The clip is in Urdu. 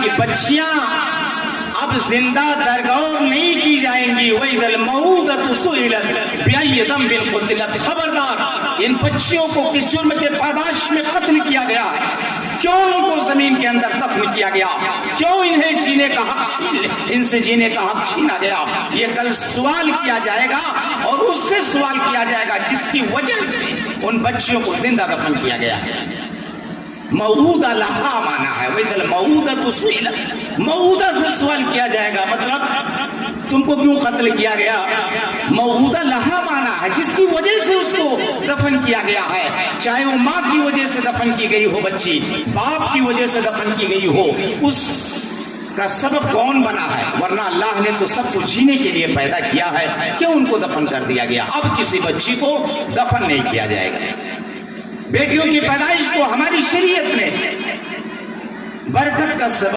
کہ بچیاں اب زندہ درگور نہیں کی جائیں گی. وَإِذَا الْمَوْءُودَةُ سُئِلَتْ بِأَيِّ ذَنبٍ قُتِلَتْ. خبردار ان بچیوں کو کس جرم کے پاداش میں قتل کیا گیا, کیوں ان کو زمین کے اندر دفن کیا گیا, کیوں انہیں جینے کا حق ان سے جینے کا حق چھینا گیا. یہ کل سوال کیا جائے گا اور اس سے سوال کیا جائے گا جس کی وجہ سے ان بچیوں کو زندہ دفن کیا گیا. موعودہ لہا مانا ہے, وَإِذَا الْمَوْءُودَةُ سُئِلَتْ. موعودہ سے سوال کیا جائے گا, مطلب تم کو کیوں قتل کیا گیا. موعودہ لہا مانا ہے جس کی وجہ سے اس کو دفن کیا گیا ہے, چاہے وہ ماں کی وجہ سے دفن کی گئی ہو بچی, باپ کی وجہ سے دفن کی گئی ہو, اس کا سبب کون بنا ہے. ورنہ اللہ نے تو سب کو جینے کے لیے پیدا کیا ہے, کیوں ان کو دفن کر دیا گیا. اب کسی بچی کو دفن نہیں کیا جائے گا. بیٹیوں کی پیدائش کو ہماری شریعت میں برکت کا سبب